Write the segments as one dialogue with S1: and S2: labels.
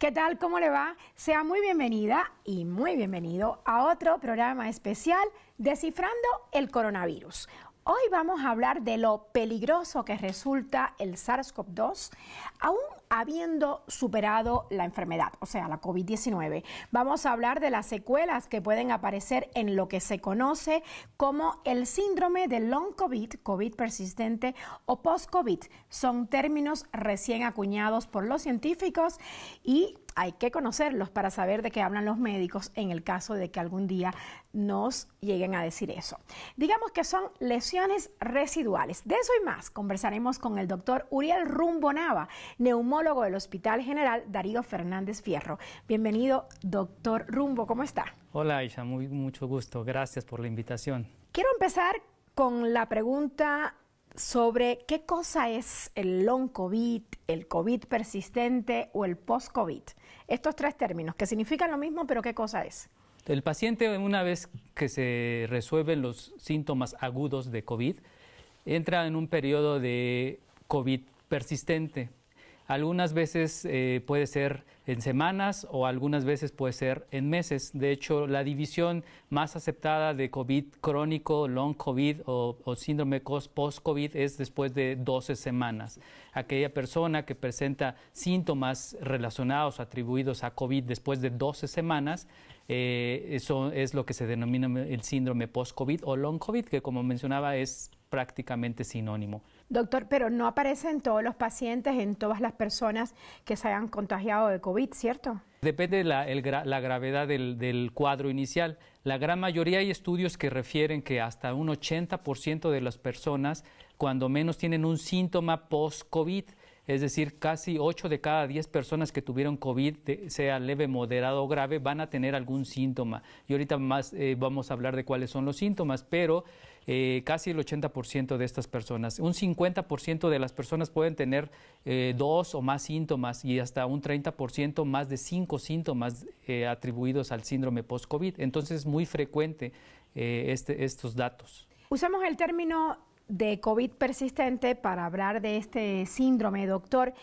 S1: ¿Qué tal? ¿Cómo le va? Sea muy bienvenida y muy bienvenido a otro programa especial Descifrando el Coronavirus. Hoy vamos a hablar de lo peligroso que resulta el SARS-CoV-2, aún habiendo superado la enfermedad, o sea, la COVID-19. Vamos a hablar de las secuelas que pueden aparecer en lo que se conoce como el síndrome de long COVID, COVID persistente o post-COVID. Son términos recién acuñados por los científicos y hay que conocerlos para saber de qué hablan los médicos en el caso de que algún día nos lleguen a decir eso. Digamos que son lesiones residuales. De eso y más conversaremos con el doctor Uriel Rumbo Nava, neumólogo del Hospital General Darío Fernández Fierro. Bienvenido, doctor Rumbo, ¿cómo está?
S2: Hola, Aisha, mucho gusto. Gracias por la invitación.
S1: Quiero empezar con la pregunta sobre qué cosa es el long COVID, el COVID persistente o el post-COVID. Estos tres términos que significan lo mismo, pero ¿qué cosa es?
S2: El paciente, una vez que se resuelven los síntomas agudos de COVID, entra en un periodo de COVID persistente. Algunas veces puede ser en semanas o algunas veces puede ser en meses. De hecho, la división más aceptada de COVID crónico, long COVID o síndrome post-COVID es después de 12 semanas. Aquella persona que presenta síntomas relacionados, atribuidos a COVID después de 12 semanas, eso es lo que se denomina el síndrome post-COVID o long COVID, que como mencionaba es prácticamente sinónimo.
S1: Doctor, pero no aparece en todos los pacientes, en todas las personas que se hayan contagiado de COVID, ¿cierto?
S2: Depende de la gravedad del cuadro inicial. La gran mayoría hay estudios que refieren que hasta un 80% de las personas, cuando menos, tienen un síntoma post-COVID. Es decir, casi 8 de cada 10 personas que tuvieron COVID, sea leve, moderado o grave, van a tener algún síntoma. Y ahorita más vamos a hablar de cuáles son los síntomas, pero casi el 80% de estas personas, un 50% de las personas pueden tener 2 o más síntomas y hasta un 30% más de 5 síntomas atribuidos al síndrome post-COVID. Entonces es muy frecuente estos datos.
S1: Usamos el término de COVID persistente para hablar de este síndrome, doctor.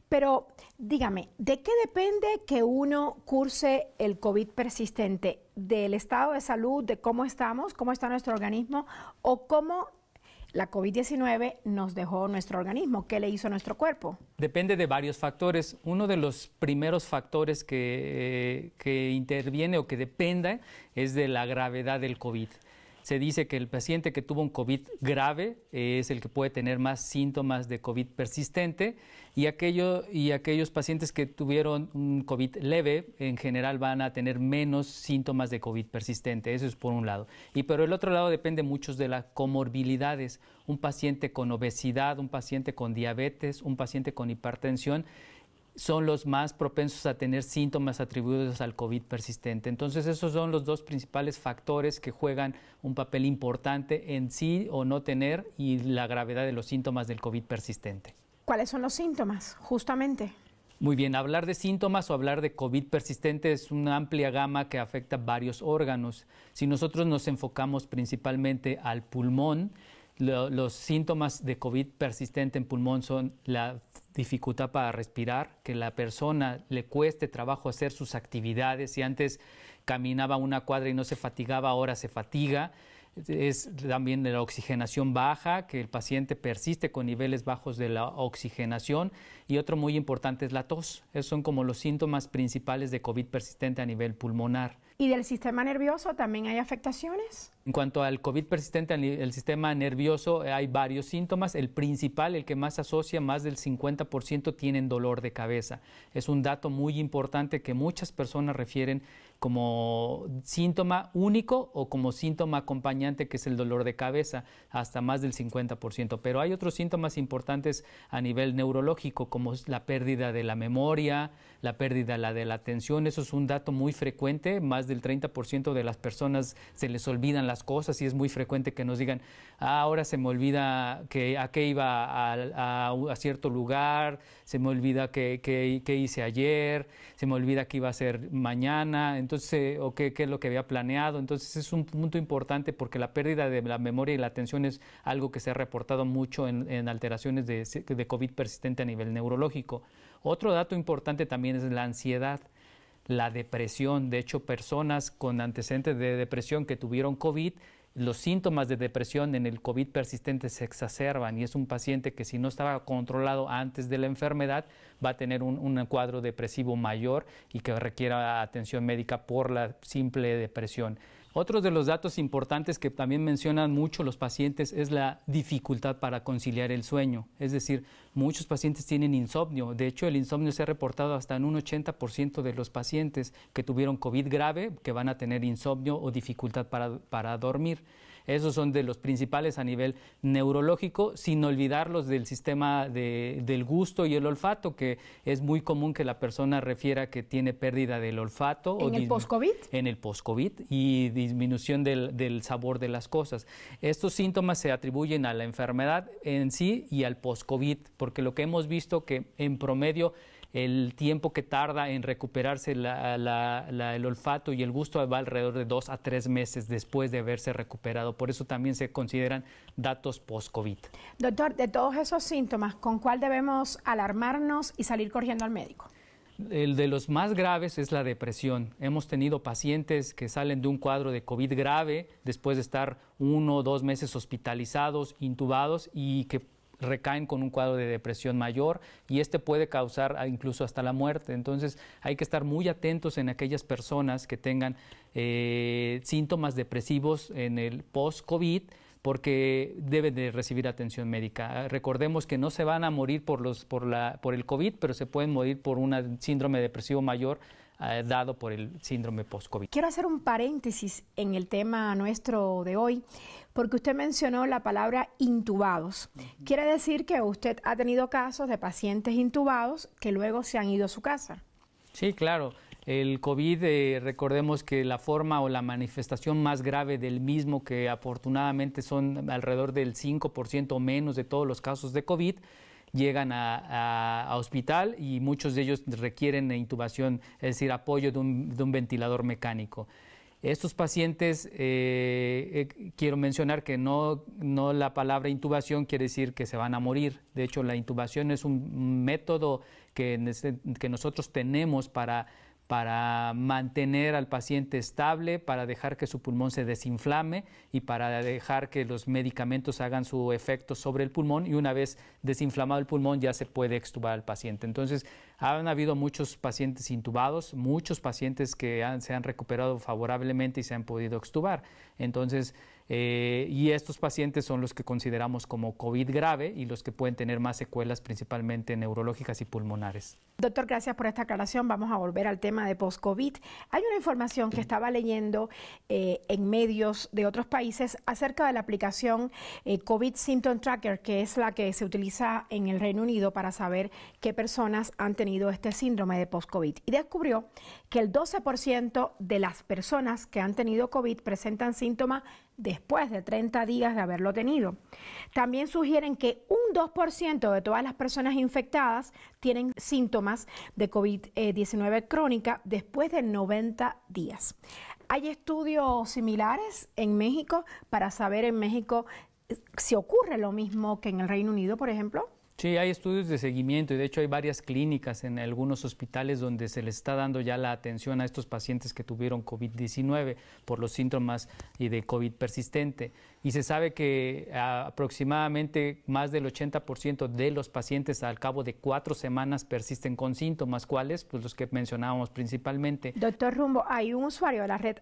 S1: Pero dígame, ¿de qué depende que uno curse el COVID persistente? ¿Del estado de salud, de cómo estamos, cómo está nuestro organismo o cómo la COVID-19 nos dejó nuestro organismo? ¿Qué le hizo a nuestro cuerpo?
S2: Depende de varios factores. Uno de los primeros factores que interviene o que depende es de la gravedad del COVID. Se dice que el paciente que tuvo un COVID grave es el que puede tener más síntomas de COVID persistente y aquellos pacientes que tuvieron un COVID leve en general van a tener menos síntomas de COVID persistente. Eso es por un lado. Y por el otro lado depende mucho de las comorbilidades. Un paciente con obesidad, un paciente con diabetes, un paciente con hipertensión son los más propensos a tener síntomas atribuidos al COVID persistente. Entonces, esos son los dos principales factores que juegan un papel importante en sí o no tener y la gravedad de los síntomas del COVID persistente.
S1: ¿Cuáles son los síntomas, justamente?
S2: Muy bien, hablar de síntomas o hablar de COVID persistente es una amplia gama que afecta varios órganos. Si nosotros nos enfocamos principalmente al pulmón, los síntomas de COVID persistente en pulmón son la dificultad para respirar, que la persona le cueste trabajo hacer sus actividades. Si antes caminaba una cuadra y no se fatigaba, ahora se fatiga. Es también de la oxigenación baja, que el paciente persiste con niveles bajos de la oxigenación. Y otro muy importante es la tos. Esos son como los síntomas principales de COVID persistente a nivel pulmonar.
S1: ¿Y del sistema nervioso también hay afectaciones?
S2: En cuanto al COVID persistente, el sistema nervioso, hay varios síntomas. El principal, el que más asocia, más del 50% tienen dolor de cabeza. Es un dato muy importante que muchas personas refieren como síntoma único o como síntoma acompañante, que es el dolor de cabeza, hasta más del 50%. Pero hay otros síntomas importantes a nivel neurológico, como la pérdida de la memoria, la pérdida de la atención. Eso es un dato muy frecuente, más del 30% de las personas se les olvidan las cosas y es muy frecuente que nos digan, ahora se me olvida a qué iba a cierto lugar, se me olvida qué hice ayer, se me olvida qué iba a hacer mañana, entonces, o qué es lo que había planeado. Entonces es un punto importante porque la pérdida de la memoria y la atención es algo que se ha reportado mucho en alteraciones de COVID persistente a nivel neurológico. Otro dato importante también es la ansiedad, la depresión. De hecho, personas con antecedentes de depresión que tuvieron COVID, los síntomas de depresión en el COVID persistente se exacerban y es un paciente que si no estaba controlado antes de la enfermedad va a tener un cuadro depresivo mayor y que requiera atención médica por la simple depresión. Otro de los datos importantes que también mencionan mucho los pacientes es la dificultad para conciliar el sueño. Es decir, muchos pacientes tienen insomnio. De hecho, el insomnio se ha reportado hasta en un 80% de los pacientes que tuvieron COVID grave que van a tener insomnio o dificultad para dormir. Esos son de los principales a nivel neurológico, sin olvidar los del sistema del gusto y el olfato, que es muy común que la persona refiera que tiene pérdida del olfato.
S1: ¿En el post-COVID?
S2: En el post-COVID y disminución del sabor de las cosas. Estos síntomas se atribuyen a la enfermedad en sí y al post-COVID, porque lo que hemos visto que en promedio el tiempo que tarda en recuperarse el olfato y el gusto va alrededor de 2 a 3 meses después de haberse recuperado. Por eso también se consideran datos post-COVID.
S1: Doctor, de todos esos síntomas, ¿con cuál debemos alarmarnos y salir corriendo al médico?
S2: El de los más graves es la depresión. Hemos tenido pacientes que salen de un cuadro de COVID grave después de estar 1 o 2 meses hospitalizados, intubados y que recaen con un cuadro de depresión mayor y este puede causar incluso hasta la muerte. Entonces hay que estar muy atentos en aquellas personas que tengan síntomas depresivos en el post-COVID porque deben de recibir atención médica. Recordemos que no se van a morir por el COVID, pero se pueden morir por un síndrome depresivo mayor dado por el síndrome post-COVID.
S1: Quiero hacer un paréntesis en el tema nuestro de hoy, porque usted mencionó la palabra intubados. Quiere decir que usted ha tenido casos de pacientes intubados que luego se han ido a su casa.
S2: Sí, claro. El COVID, recordemos que la forma o la manifestación más grave del mismo, que afortunadamente son alrededor del 5% o menos de todos los casos de COVID, llegan a hospital y muchos de ellos requieren intubación, es decir, apoyo de un ventilador mecánico. Estos pacientes, quiero mencionar que no la palabra intubación quiere decir que se van a morir. De hecho, la intubación es un método que nosotros tenemos para mantener al paciente estable, para dejar que su pulmón se desinflame y para dejar que los medicamentos hagan su efecto sobre el pulmón y una vez desinflamado el pulmón ya se puede extubar al paciente. Entonces, han habido muchos pacientes intubados, muchos pacientes que se han recuperado favorablemente y se han podido extubar. Entonces, y estos pacientes son los que consideramos como COVID grave y los que pueden tener más secuelas, principalmente neurológicas y pulmonares.
S1: Doctor, gracias por esta aclaración. Vamos a volver al tema de post-COVID. Hay una información que estaba leyendo en medios de otros países acerca de la aplicación COVID Symptom Tracker, que es la que se utiliza en el Reino Unido para saber qué personas han tenido este síndrome de post-COVID. Y descubrió que el 12% de las personas que han tenido COVID presentan síntomas después de 30 días de haberlo tenido. También sugieren que un 2% de todas las personas infectadas tienen síntomas de COVID-19 crónica después de 90 días. ¿Hay estudios similares en México para saber en México si ocurre lo mismo que en el Reino Unido, por ejemplo?
S2: Sí, hay estudios de seguimiento y de hecho hay varias clínicas en algunos hospitales donde se les está dando ya la atención a estos pacientes que tuvieron COVID-19 por los síntomas y de COVID persistente. Y se sabe que aproximadamente más del 80% de los pacientes al cabo de 4 semanas persisten con síntomas. ¿Cuáles? Pues los que mencionábamos principalmente.
S1: Doctor Rumbo, hay un usuario de la red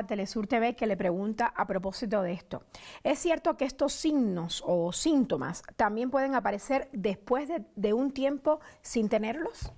S1: @Telesur TV que le pregunta a propósito de esto. ¿Es cierto que estos signos o síntomas también pueden aparecer después de un tiempo sin tenerlos?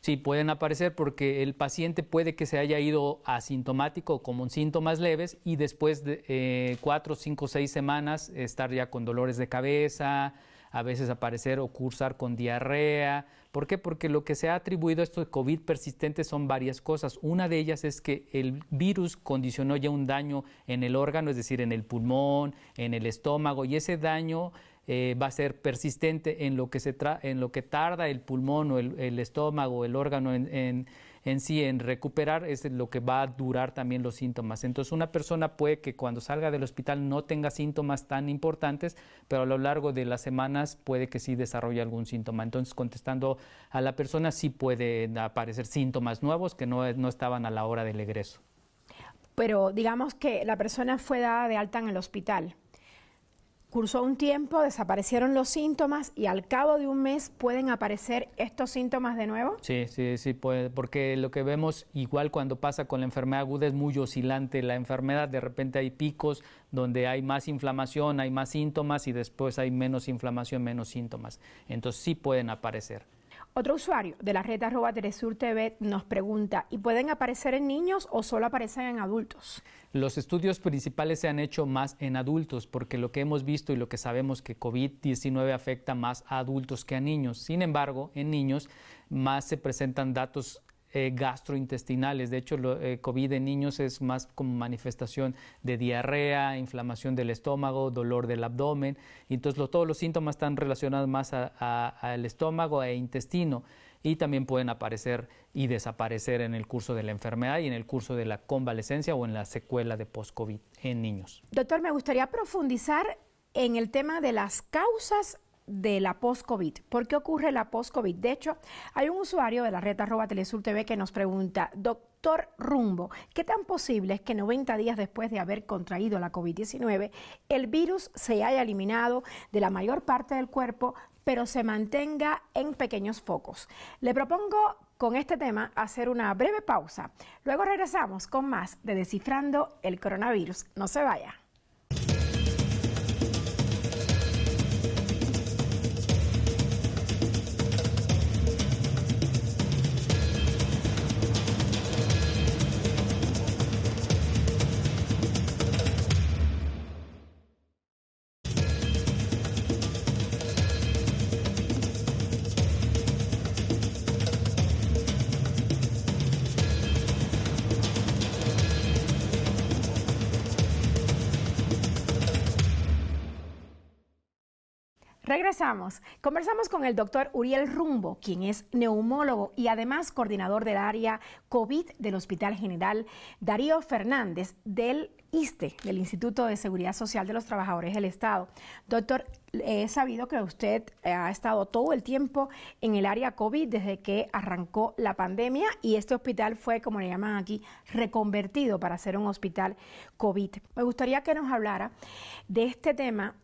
S2: Sí, pueden aparecer porque el paciente puede que se haya ido asintomático con síntomas leves y después de 4, 5, 6 semanas estar ya con dolores de cabeza, a veces aparecer o cursar con diarrea. ¿Por qué? Porque lo que se ha atribuido a esto de COVID persistente son varias cosas. Una de ellas es que el virus condicionó ya un daño en el órgano, es decir, en el pulmón, en el estómago, y ese daño va a ser persistente en lo que tarda el pulmón o el estómago, el órgano en sí en recuperar, es lo que va a durar también los síntomas. Entonces una persona puede que cuando salga del hospital no tenga síntomas tan importantes, pero a lo largo de las semanas puede que sí desarrolle algún síntoma. Entonces, contestando a la persona, sí pueden aparecer síntomas nuevos que no estaban a la hora del egreso.
S1: Pero digamos que la persona fue dada de alta en el hospital. Cursó un tiempo, desaparecieron los síntomas y al cabo de un mes pueden aparecer estos síntomas de nuevo.
S2: Sí, puede, porque lo que vemos igual cuando pasa con la enfermedad aguda es muy oscilante. La enfermedad de repente hay picos donde hay más inflamación, hay más síntomas y después hay menos inflamación, menos síntomas. Entonces sí pueden aparecer.
S1: Otro usuario de la red @TelesurTV nos pregunta, ¿y pueden aparecer en niños o solo aparecen en adultos?
S2: Los estudios principales se han hecho más en adultos porque lo que hemos visto y lo que sabemos que COVID-19 afecta más a adultos que a niños. Sin embargo, en niños más se presentan datos gastrointestinales. De hecho, COVID en niños es más como manifestación de diarrea, inflamación del estómago, dolor del abdomen. Entonces, todos los síntomas están relacionados más al estómago e intestino y también pueden aparecer y desaparecer en el curso de la enfermedad y en el curso de la convalecencia o en la secuela de post-COVID en niños.
S1: Doctor, me gustaría profundizar en el tema de las causas de la post-COVID. ¿Por qué ocurre la post-COVID? De hecho, hay un usuario de la red @TelesurTV que nos pregunta, doctor Rumbo, ¿qué tan posible es que 90 días después de haber contraído la COVID-19, el virus se haya eliminado de la mayor parte del cuerpo, pero se mantenga en pequeños focos? Le propongo con este tema hacer una breve pausa. Luego regresamos con más de Descifrando el Coronavirus. No se vaya. Regresamos. Conversamos con el doctor Uriel Rumbo, quien es neumólogo y además coordinador del área COVID del Hospital General Darío Fernández del ISSSTE, del Instituto de Seguridad Social de los Trabajadores del Estado. Doctor, he sabido que usted ha estado todo el tiempo en el área COVID desde que arrancó la pandemia y este hospital fue, como le llaman aquí, reconvertido para ser un hospital COVID. Me gustaría que nos hablara de este tema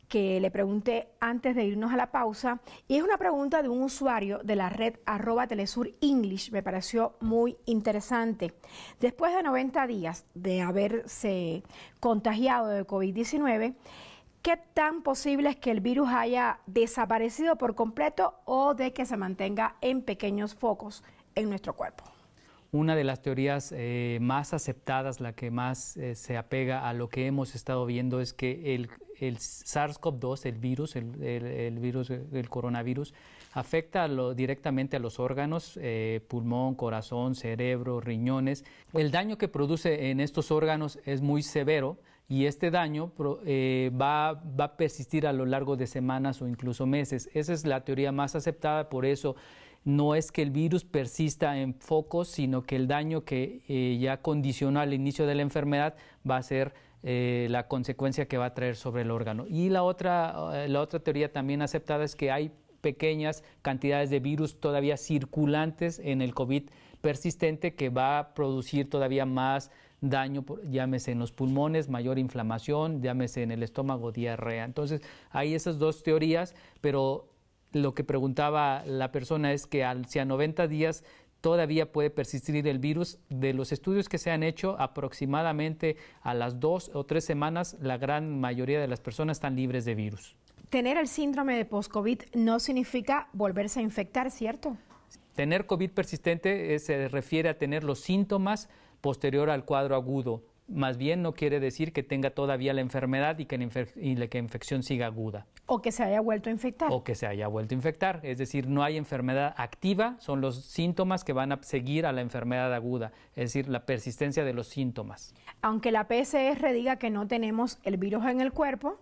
S1: que le pregunté antes de irnos a la pausa, y es una pregunta de un usuario de la red @TelesurEnglish. Me pareció muy interesante. Después de 90 días de haberse contagiado de COVID-19, ¿qué tan posible es que el virus haya desaparecido por completo o de que se mantenga en pequeños focos en nuestro cuerpo?
S2: Una de las teorías más aceptadas, la que más se apega a lo que hemos estado viendo, es que el SARS-CoV-2, el virus del coronavirus, afecta directamente a los órganos, pulmón, corazón, cerebro, riñones. El daño que produce en estos órganos es muy severo y este daño va a persistir a lo largo de semanas o incluso meses. Esa es la teoría más aceptada, por eso no es que el virus persista en focos, sino que el daño que ya condicionó al inicio de la enfermedad va a ser la consecuencia que va a traer sobre el órgano. Y la otra teoría también aceptada es que hay pequeñas cantidades de virus todavía circulantes en el COVID persistente que va a producir todavía más daño, llámese en los pulmones, mayor inflamación, llámese en el estómago, diarrea. Entonces, hay esas dos teorías, pero lo que preguntaba la persona es que si a 90 días todavía puede persistir el virus. De los estudios que se han hecho, aproximadamente a las 2 o 3 semanas, la gran mayoría de las personas están libres de virus.
S1: Tener el síndrome de post-COVID no significa volverse a infectar, ¿cierto?
S2: Tener COVID persistente se refiere a tener los síntomas posterior al cuadro agudo. Más bien no quiere decir que tenga todavía la enfermedad y que la infección siga aguda.
S1: O que se haya vuelto a infectar.
S2: O que se haya vuelto a infectar. Es decir, no hay enfermedad activa, son los síntomas que van a seguir a la enfermedad aguda, es decir, la persistencia de los síntomas.
S1: Aunque la PCR diga que no tenemos el virus en el cuerpo,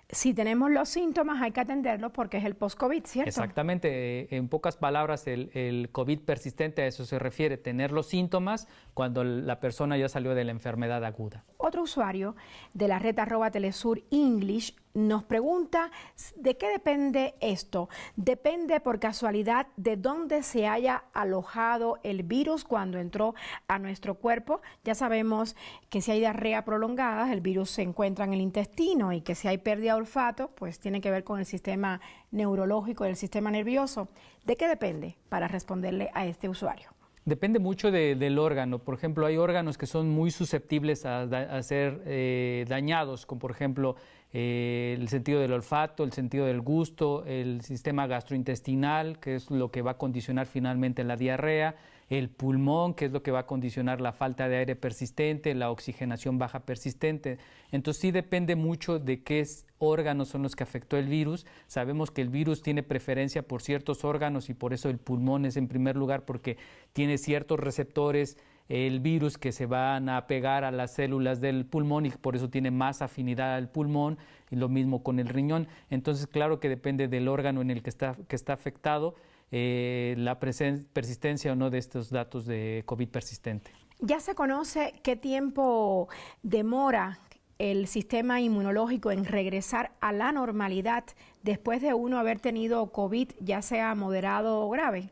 S1: si tenemos los síntomas hay que atenderlos porque es el post-COVID, ¿cierto?
S2: Exactamente. En pocas palabras, el COVID persistente a eso se refiere, tener los síntomas cuando la persona ya salió de la enfermedad aguda.
S1: Otro usuario de la red @Telesur English nos pregunta ¿de qué depende esto? Depende por casualidad de dónde se haya alojado el virus cuando entró a nuestro cuerpo. Ya sabemos que si hay diarrea prolongada, el virus se encuentra en el intestino y que si hay pérdida de olfato, pues tiene que ver con el sistema neurológico del sistema nervioso. ¿De qué depende para responderle a este usuario?
S2: Depende mucho del órgano. Por ejemplo, hay órganos que son muy susceptibles a ser dañados, como por ejemplo el sentido del olfato, el sentido del gusto, el sistema gastrointestinal, que es lo que va a condicionar finalmente la diarrea, el pulmón, que es lo que va a condicionar la falta de aire persistente, la oxigenación baja persistente. Entonces sí depende mucho de qué órganos son los que afectó el virus. Sabemos que el virus tiene preferencia por ciertos órganos y por eso el pulmón es en primer lugar, porque tiene ciertos receptores el virus que se van a pegar a las células del pulmón y por eso tiene más afinidad al pulmón, y lo mismo con el riñón. Entonces claro que depende del órgano en el que está afectado la persistencia o no de estos datos de COVID persistente.
S1: ¿Ya se conoce qué tiempo demora el sistema inmunológico en regresar a la normalidad después de uno haber tenido COVID, ya sea moderado o grave?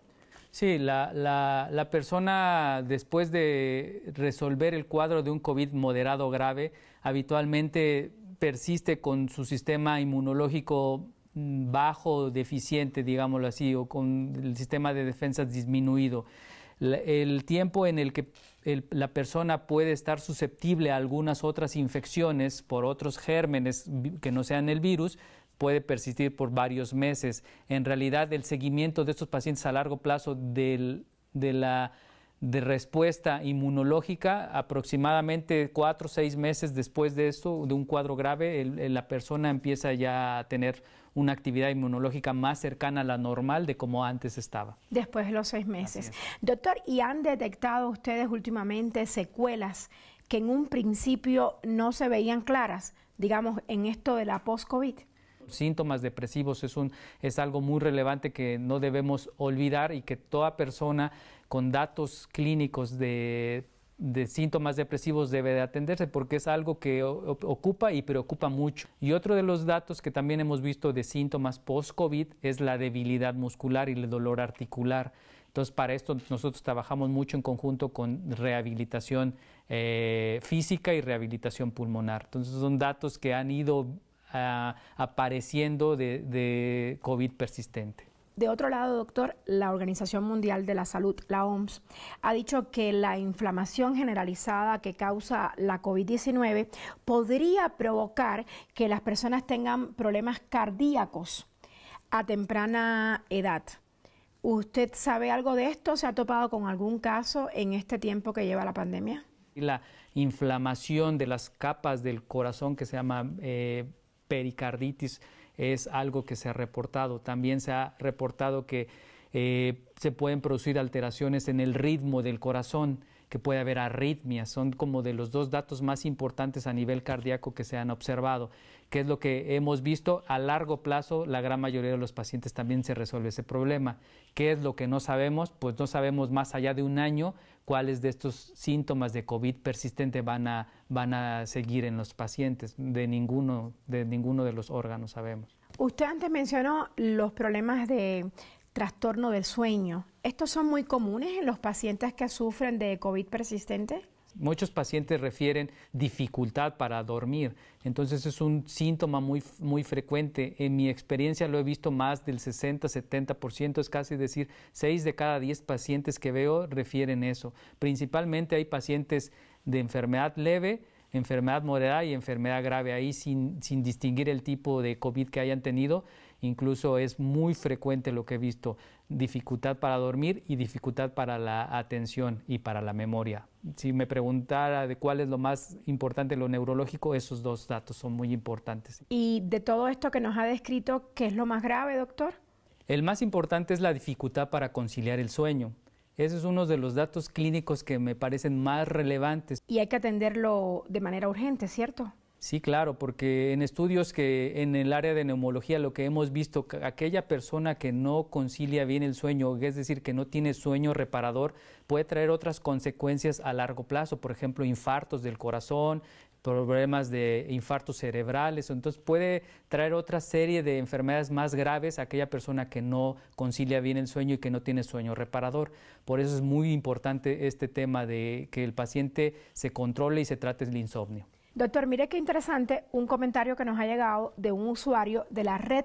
S2: Sí, la persona después de resolver el cuadro de un COVID moderado o grave, habitualmente persiste con su sistema inmunológico bajo, deficiente, digámoslo así, o con el sistema de defensas disminuido. El tiempo en el que la persona puede estar susceptible a algunas otras infecciones por otros gérmenes que no sean el virus puede persistir por varios meses. En realidad, el seguimiento de estos pacientes a largo plazo de respuesta inmunológica, aproximadamente 4 o 6 meses después de esto, de un cuadro grave, la persona empieza ya a tener una actividad inmunológica más cercana a la normal de como antes estaba.
S1: Después de los 6 meses. Doctor, ¿y han detectado ustedes últimamente secuelas que en un principio no se veían claras, digamos, en esto de la post-COVID?
S2: Síntomas depresivos es algo muy relevante que no debemos olvidar y que toda persona con datos clínicos de síntomas depresivos debe de atenderse porque es algo que ocupa y preocupa mucho. Y otro de los datos que también hemos visto de síntomas post-COVID es la debilidad muscular y el dolor articular. Entonces, para esto nosotros trabajamos mucho en conjunto con rehabilitación física y rehabilitación pulmonar. Entonces, son datos que han ido apareciendo de COVID persistente.
S1: De otro lado, doctor, la Organización Mundial de la Salud, la OMS, ha dicho que la inflamación generalizada que causa la COVID-19 podría provocar que las personas tengan problemas cardíacos a temprana edad. ¿Usted sabe algo de esto? ¿Se ha topado con algún caso en este tiempo que lleva la pandemia?
S2: La inflamación de las capas del corazón que se llama pericarditis es algo que se ha reportado. También se ha reportado que se pueden producir alteraciones en el ritmo del corazón, que puede haber arritmias. Son como de los 2 datos más importantes a nivel cardíaco que se han observado. ¿Qué es lo que hemos visto? A largo plazo, la gran mayoría de los pacientes también se resuelve ese problema. ¿Qué es lo que no sabemos? Pues no sabemos más allá de un año cuáles de estos síntomas de COVID persistente van a seguir en los pacientes. De ninguno de los órganos sabemos.
S1: Usted antes mencionó los problemas de trastorno del sueño. ¿Estos son muy comunes en los pacientes que sufren de COVID persistente?
S2: Muchos pacientes refieren dificultad para dormir, entonces es un síntoma muy frecuente. En mi experiencia lo he visto más del 60-70%, es casi decir, 6 de cada 10 pacientes que veo refieren eso. Principalmente hay pacientes de enfermedad leve, enfermedad moderada y enfermedad grave, ahí sin distinguir el tipo de COVID que hayan tenido. Incluso es muy frecuente lo que he visto, dificultad para dormir y dificultad para la atención y para la memoria. Si me preguntara de cuál es lo más importante, lo neurológico, esos dos datos son muy importantes.
S1: Y de todo esto que nos ha descrito, ¿qué es lo más grave, doctor?
S2: El más importante es la dificultad para conciliar el sueño. Ese es uno de los datos clínicos que me parecen más relevantes.
S1: Y hay que atenderlo de manera urgente, ¿cierto?
S2: Sí, claro, porque en estudios que en el área de neumología lo que hemos visto, aquella persona que no concilia bien el sueño, es decir, que no tiene sueño reparador, puede traer otras consecuencias a largo plazo, por ejemplo, infartos del corazón, problemas de infartos cerebrales, entonces puede traer otra serie de enfermedades más graves a aquella persona que no concilia bien el sueño y que no tiene sueño reparador. Por eso es muy importante este tema de que el paciente se controle y se trate el insomnio.
S1: Doctor, mire qué interesante un comentario que nos ha llegado de un usuario de la red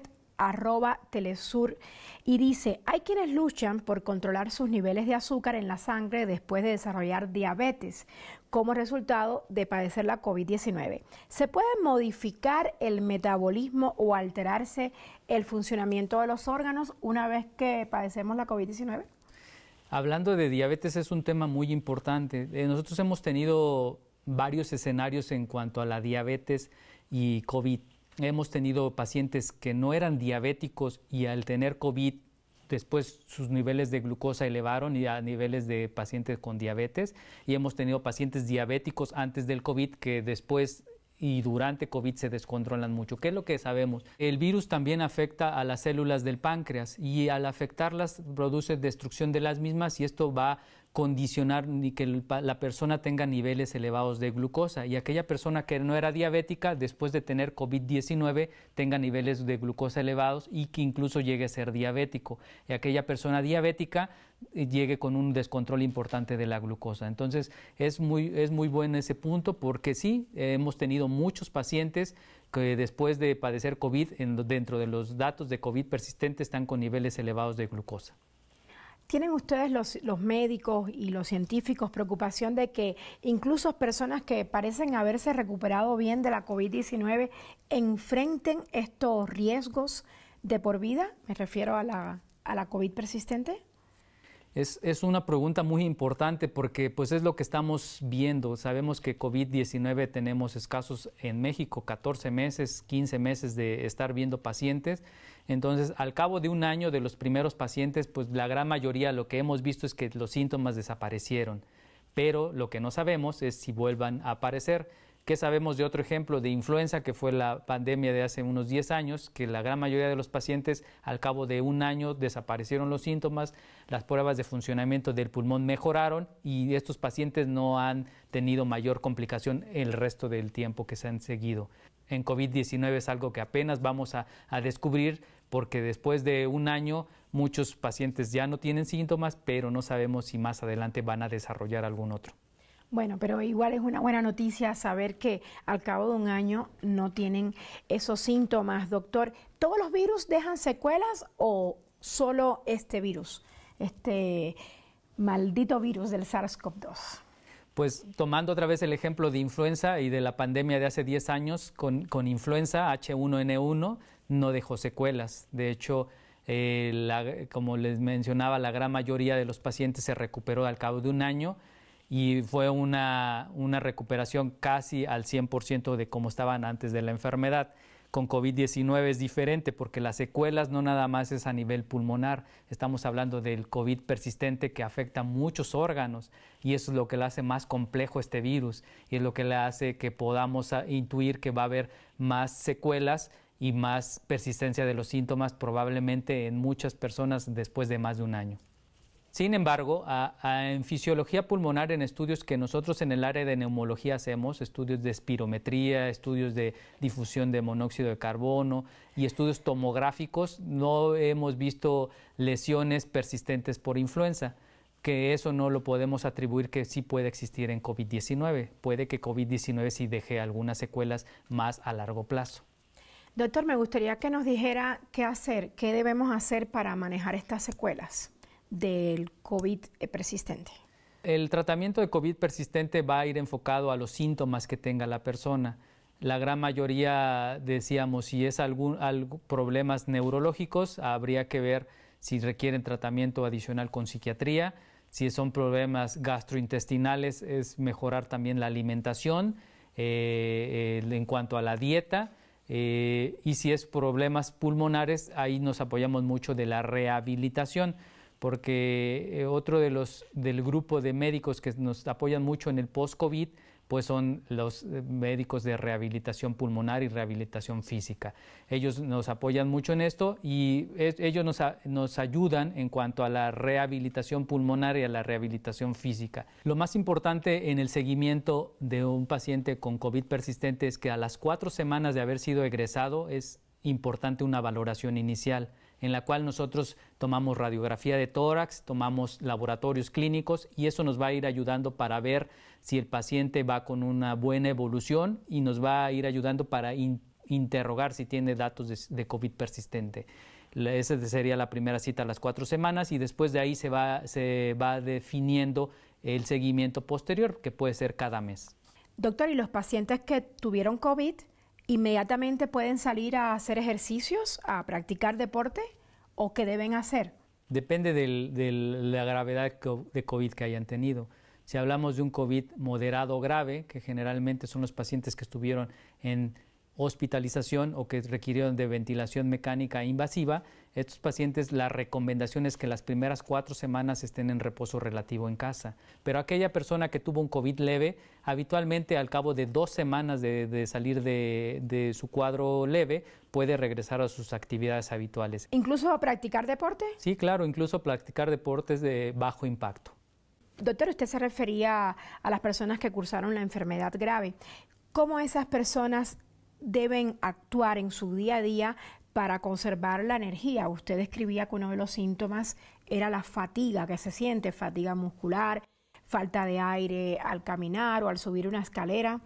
S1: @Telesur y dice: hay quienes luchan por controlar sus niveles de azúcar en la sangre después de desarrollar diabetes como resultado de padecer la COVID-19. ¿Se puede modificar el metabolismo o alterarse el funcionamiento de los órganos una vez que padecemos la COVID-19?
S2: Hablando de diabetes es un tema muy importante. Nosotros hemos tenido varios escenarios en cuanto a la diabetes y COVID. Hemos tenido pacientes que no eran diabéticos y al tener COVID, después sus niveles de glucosa elevaron y a niveles de pacientes con diabetes. Y hemos tenido pacientes diabéticos antes del COVID que después y durante COVID se descontrolan mucho. ¿Qué es lo que sabemos? El virus también afecta a las células del páncreas y al afectarlas produce destrucción de las mismas y esto va a condicionar que la persona tenga niveles elevados de glucosa y aquella persona que no era diabética después de tener COVID-19 tenga niveles de glucosa elevados y que incluso llegue a ser diabético y aquella persona diabética llegue con un descontrol importante de la glucosa. Entonces es muy bueno ese punto porque sí, hemos tenido muchos pacientes que después de padecer COVID, dentro de los datos de COVID persistente están con niveles elevados de glucosa.
S1: ¿Tienen ustedes los médicos y los científicos preocupación de que incluso personas que parecen haberse recuperado bien de la COVID-19 enfrenten estos riesgos de por vida? Me refiero a la COVID persistente.
S2: Es una pregunta muy importante porque pues es lo que estamos viendo. Sabemos que COVID-19 tenemos escasos en México 14 meses, 15 meses de estar viendo pacientes. Entonces, al cabo de un año de los primeros pacientes, pues la gran mayoría lo que hemos visto es que los síntomas desaparecieron. Pero lo que no sabemos es si vuelvan a aparecer. ¿Qué sabemos de otro ejemplo de influenza, que fue la pandemia de hace unos 10 años, que la gran mayoría de los pacientes al cabo de un año desaparecieron los síntomas, las pruebas de funcionamiento del pulmón mejoraron y estos pacientes no han tenido mayor complicación el resto del tiempo que se han seguido? En COVID-19 es algo que apenas vamos a descubrir porque después de un año muchos pacientes ya no tienen síntomas, pero no sabemos si más adelante van a desarrollar algún otro.
S1: Bueno, pero igual es una buena noticia saber que al cabo de un año no tienen esos síntomas, doctor. ¿Todos los virus dejan secuelas o solo este virus, este maldito virus del SARS-CoV-2?
S2: Pues tomando otra vez el ejemplo de influenza y de la pandemia de hace 10 años, con influenza H1N1 no dejó secuelas. De hecho, como les mencionaba, la gran mayoría de los pacientes se recuperó al cabo de un año y fue una recuperación casi al 100% de como estaban antes de la enfermedad. Con COVID-19 es diferente porque las secuelas no nada más es a nivel pulmonar, estamos hablando del COVID persistente que afecta muchos órganos y eso es lo que le hace más complejo este virus y es lo que le hace que podamos intuir que va a haber más secuelas y más persistencia de los síntomas probablemente en muchas personas después de más de un año. Sin embargo, en fisiología pulmonar, en estudios que nosotros en el área de neumología hacemos, estudios de espirometría, estudios de difusión de monóxido de carbono y estudios tomográficos, no hemos visto lesiones persistentes por influenza, que eso no lo podemos atribuir que sí puede existir en COVID-19. Puede que COVID-19 sí deje algunas secuelas más a largo plazo.
S1: Doctor, me gustaría que nos dijera qué hacer, qué debemos hacer para manejar estas secuelas del COVID persistente.
S2: El tratamiento de COVID persistente va a ir enfocado a los síntomas que tenga la persona. La gran mayoría decíamos, si es problemas neurológicos, habría que ver si requieren tratamiento adicional con psiquiatría. Si son problemas gastrointestinales, es mejorar también la alimentación en cuanto a la dieta. Y si es problemas pulmonares, ahí nos apoyamos mucho de la rehabilitación, porque otro del grupo de médicos que nos apoyan mucho en el post-COVID, pues son los médicos de rehabilitación pulmonar y rehabilitación física. Ellos nos apoyan mucho en esto y ellos nos ayudan en cuanto a la rehabilitación pulmonar y a la rehabilitación física. Lo más importante en el seguimiento de un paciente con COVID persistente es que a las 4 semanas de haber sido egresado es importante una valoración inicial, en la cual nosotros tomamos radiografía de tórax, tomamos laboratorios clínicos y eso nos va a ir ayudando para ver si el paciente va con una buena evolución y nos va a ir ayudando para interrogar si tiene datos de COVID persistente. Esa sería la primera cita a las 4 semanas y después de ahí se va definiendo el seguimiento posterior, que puede ser cada mes.
S1: Doctor, ¿y los pacientes que tuvieron COVID inmediatamente pueden salir a hacer ejercicios, a practicar deporte o qué deben hacer?
S2: Depende de la gravedad de COVID que hayan tenido. Si hablamos de un COVID moderado o grave, que generalmente son los pacientes que estuvieron en hospitalización o que requirieron de ventilación mecánica invasiva, estos pacientes la recomendación es que las primeras 4 semanas estén en reposo relativo en casa. Pero aquella persona que tuvo un COVID leve, habitualmente al cabo de 2 semanas de salir de su cuadro leve, puede regresar a sus actividades habituales.
S1: ¿Incluso a practicar deporte?
S2: Sí, claro, incluso practicar deportes de bajo impacto.
S1: Doctor, usted se refería a las personas que cursaron la enfermedad grave. ¿Cómo esas personas deben actuar en su día a día para conservar la energía? Usted describía que uno de los síntomas era la fatiga que se siente, fatiga muscular, falta de aire al caminar o al subir una escalera.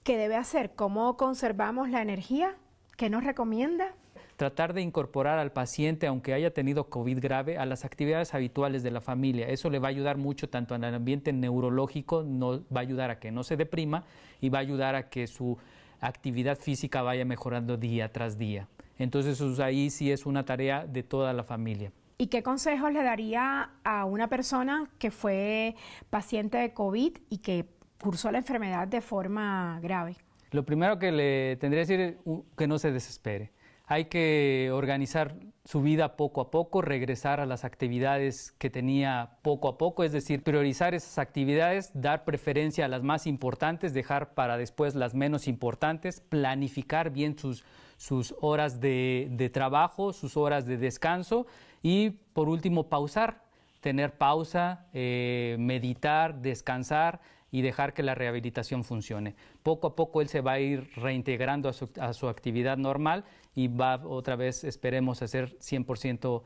S1: ¿Qué debe hacer? ¿Cómo conservamos la energía? ¿Qué nos recomienda?
S2: Tratar de incorporar al paciente, aunque haya tenido COVID grave, a las actividades habituales de la familia. Eso le va a ayudar mucho tanto en el ambiente neurológico, va a ayudar a que no se deprima y va a ayudar a que su actividad física vaya mejorando día tras día. Entonces ahí sí es una tarea de toda la familia.
S1: ¿Y qué consejos le daría a una persona que fue paciente de COVID y que cursó la enfermedad de forma grave?
S2: Lo primero que le tendría que decir es que no se desespere. Hay que organizar su vida poco a poco, regresar a las actividades que tenía poco a poco, es decir, priorizar esas actividades, dar preferencia a las más importantes, dejar para después las menos importantes, planificar bien sus horas de trabajo, sus horas de descanso y, por último, pausar, tener pausa, meditar, descansar y dejar que la rehabilitación funcione. Poco a poco él se va a ir reintegrando a su actividad normal y va otra vez, esperemos, a ser 100%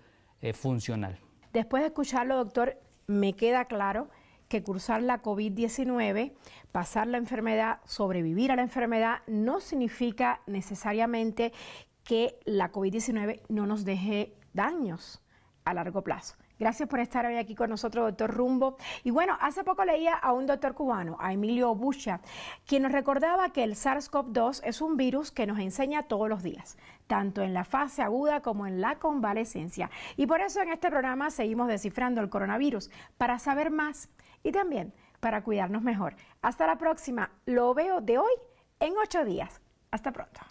S2: funcional.
S1: Después de escucharlo, doctor, me queda claro que cursar la COVID-19, pasar la enfermedad, sobrevivir a la enfermedad, no significa necesariamente que la COVID-19 no nos deje daños a largo plazo. Gracias por estar hoy aquí con nosotros, doctor Rumbo. Y bueno, hace poco leía a un doctor cubano, a Emilio Bucha, quien nos recordaba que el SARS-CoV-2 es un virus que nos enseña todos los días, tanto en la fase aguda como en la convalecencia. Y por eso en este programa seguimos descifrando el coronavirus, para saber más y también para cuidarnos mejor. Hasta la próxima. Lo veo de hoy en 8 días. Hasta pronto.